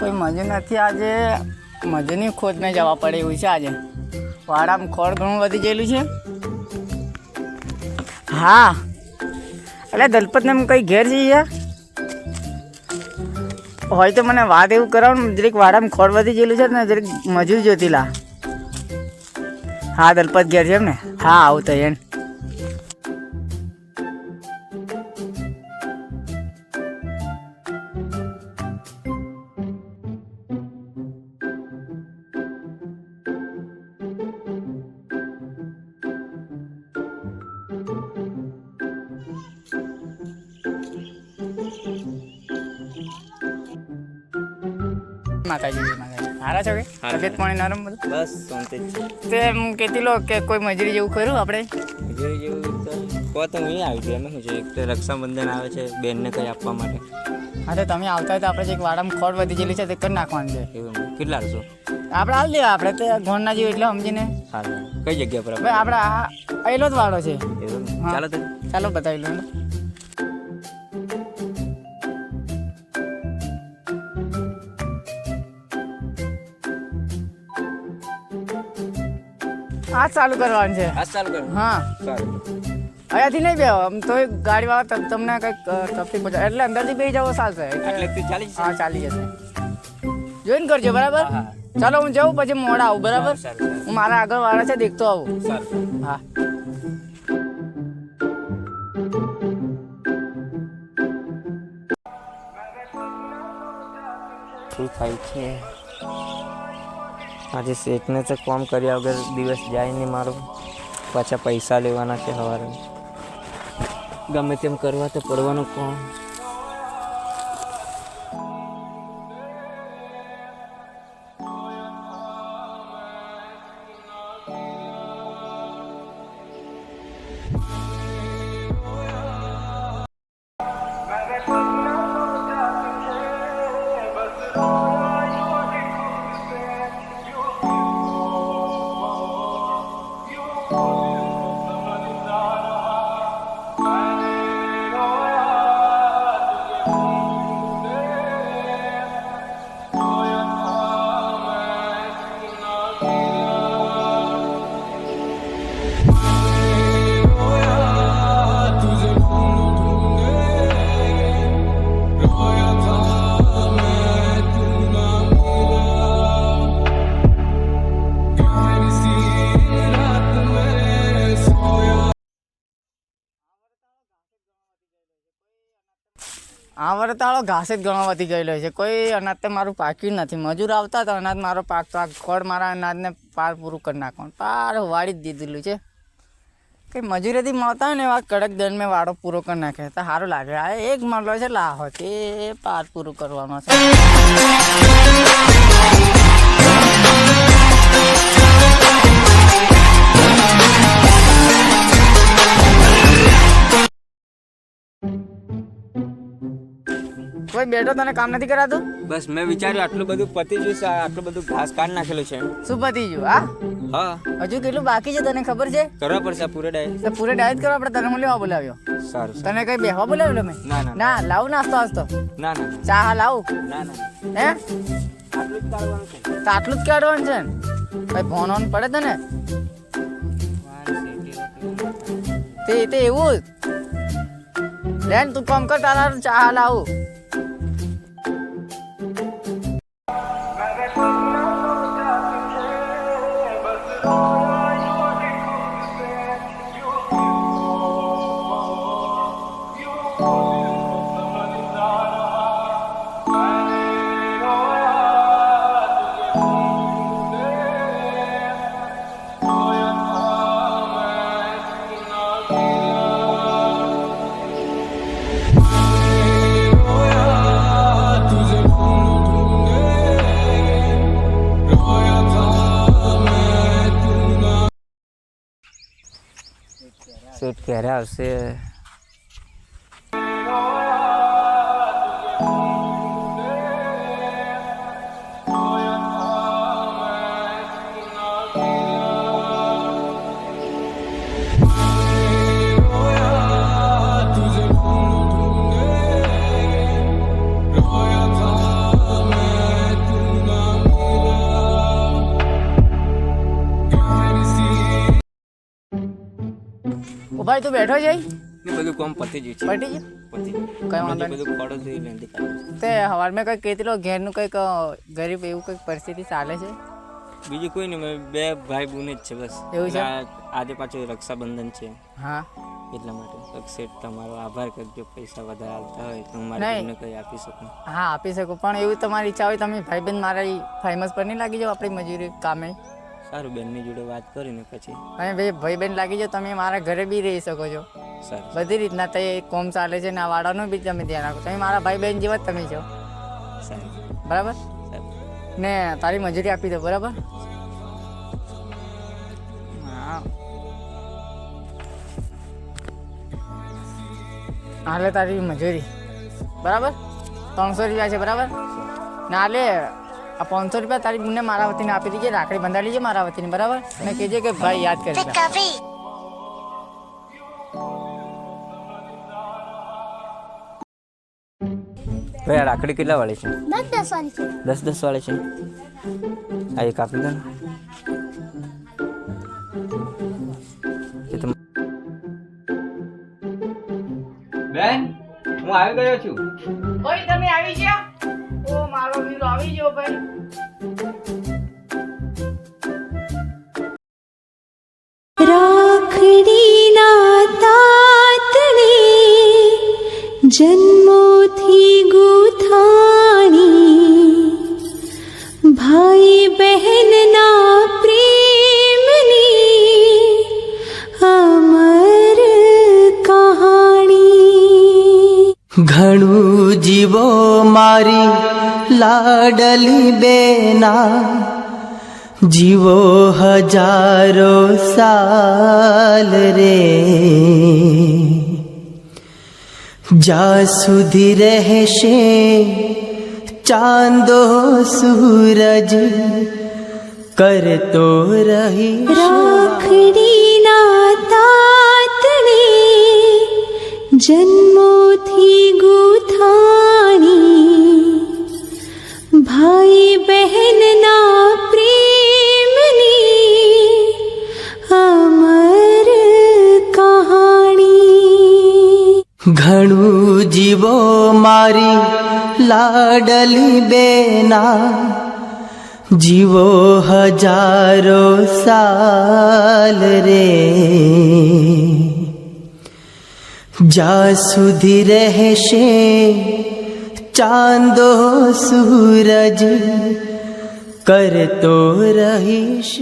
કોઈ મજૂર નથી, આજે મજૂરની ખોજને જવા પડે એવું છે. આજે વાડામાં ખોળ ઘણું વધી ગયેલું છે. હા એટલે દલપતને એમ કંઈ ઘેર જઈએ હોય તો મને વાત એવું કરાવું, જરીક વાડામાં ખોળ વધી ગયેલું છે ને જરીક મજૂર જોતી લા. હા દલપત ઘેર છે એમ ને? હા આવું તો એમ. માતાજી સારા છો કે તબિયત પાણી નરમ બધું? બસ શાંતિ છે. તે એમ કહેતી લો કે કોઈ મજૂરી જેવું ખરું આપણે? મજૂરી જેવું તો કહો તો હું આવી ગયો. એમાં શું છે, એક તો રક્ષાબંધન આવે છે, બેનને કંઈ આપવા માટે. હા તો તમે આવતા હોય તો આપણે એક વાડામાં ખોળ વધી ગયેલી છે તે કરી નાખવાનું છે. એવું કેટલા રસો? આપણે હાલ દેવા, આપણે તો ઘોડના જેવું એટલે સમજીને. સારું. કઈ જગ્યા પર? ભાઈ આપણે આ પહેલો જ વાડો છે. એવું હા. ચાલો તો ચાલો બતાવી લો. આ ચાલુ કરવાનું છે. હા ચાલુ કરો. હા સારું. અહીંયાથી નહીં બેહો, આમ તો ગાડીવાળા તમને કંઈક તકલીફ પહોંચે એટલે અંદરથી બેસી જાવ ચાલશે. એટલે ચાલી જશે? હા ચાલી જશે. જોઈન કરજો બરાબર. હા. ચાલો હું જાઉં પછી મોડા આવું બરાબર. સારું. હું મારા આગળ વાળા છે દેખતો આવું. સારું. હા શું થાય છે આજે? શેઠને તો કામ કર્યા વગર દિવસ જાય નહીં મારો. પાછા પૈસા લેવાના છે સવારે. ગમે તેમ કરવા તો પડવાનું કામ. આ વરતાળો ઘાસ જ ઘણો વધી ગયેલો છે. કોઈ અનાજ તો મારું પાક્યું નથી. મજૂર આવતા તો અનાજ મારો પાકતો, આ ખોળ મારા અનાજને પાર પૂરું કરી નાખવાનું. પાર વાળી જ દીધેલું છે. કંઈ મજૂરીથી મળતા હોય ને એવા કડક દંડ મેં વાળો પૂરો કરી નાખે તો સારું લાગે. આ એક મળલો છે લાહો તે પાર પૂરું કરવાનો છે. કોઈ બેઠો તને કામ નથી કરાતું? બસ મેં વિચાર્યું આટલું બધું પતી ગયું છે, આટલું બધું ઘાસ કાઢી નાખેલું છે. શું પતી ગયું? હા હા હજુ કેટલું બાકી છે તને ખબર છે? કરવા પડશે પૂરે ડાય. તો પૂરે ડાયટ કરવા આપણે. તને હું લેવા બોલાવ્યો? સારું. તને કઈ બેહવા બોલાવ્યો મેં? ના ના ના લાવું નાસ્તો આસ્તો ના ના ચા લાવું? ના ના હે આટલું જ કાઢવાનું છે. તો આટલું જ કાઢવાનું છે ને? કઈ ફોન ઓન પડે તને? તે એવું જ લેન તું કામ કર, તારા ચા લાવું. શેઠ ક્યારે આવશે? ઓ ભાઈ તું બેઠો છે? ને બધું કામ પતી ગયું છે. પટી ગયું? પતી ગયું. કઈ વાંધો બધું ખોડો થઈ લેન્ડી કાઢ્યું તે હવારમાં કંઈક કહેતી ઘેરનું કંઈક ગરીબ એવું કંઈક પરિસ્થિતિ ચાલે છે. છે. બીજું કોઈ નહીં, મેં બે ભાઈ બુને જ છે બસ. એવું છે? આજે પાછું રક્ષાબંધન છે હા એટલા માટે. શેઠ તમારો આભાર કરજો, પૈસા વધારે આવતા હોય તો હું મારી નહીં. બહેનને કંઈ આપી શકું. હા આપી શકો, પણ એવું તમારી ઈચ્છા હોય તમે ભાઈ બેન મારા ફેમસ પર નહીં લાગી જાઓ આપણી મજૂરી કામે. સારું, બેનની જોડે વાત કરીને પછી. અને ભાઈ બેન લાગી જાઓ, તમે મારા ઘરે બી રહી શકો છો. સારું બધી રીતના તે કોમ ચાલે છે ને આ વાળાનું બી તમે ધ્યાન રાખો. તમે મારા ભાઈ બહેન જેવા જ તમે છો, સારું બરાબર સારું. ને તારી મજૂરી આપી દો, બરાબર? હા હાલે તારી મજૂરી બરાબર 300 રૂપિયા છે, બરાબર? ને હાલે આ 500 રૂપિયા તારી બુને મારા વતીને આપી દીજે, રાખડી બંધાવી લીજે મારા વતીને, બરાબર? અને કહેજે કે ભાઈ યાદ કરી ભાઈ આ રાખડી કેટલા વાળી છે? 10 વાળી છે. 10 વાળી છે. આ એક આપી દો ને. બેન હું આવી ગયો છું. ભાઈ તમે આવી ગયા? ઓ મારો વીરો આવી ગયો ભાઈ. રાખડીના તાતણે જન્મોથી ગુથાણી ભાઈ બહેનના પ્રેમની અમર કહાણી. ઘણું જીવો મારી લાડલી બેના, જીવો હજારો સાલ રે, જ્યાં સુધી રહેશે ચાંદો સૂરજ કરતો રહીશ. રાખડીના તાતણે જન્મોથી ગુથાણી ભાઈ બહેનના પ્રેમની અમર કહાણી. ઘણું જીવો મારી લાડલી બેના, જીવો હજારો સાલ રે, જ્યાં સુધી રહેશે ચાંદો સૂરજ કરતો રહીશ.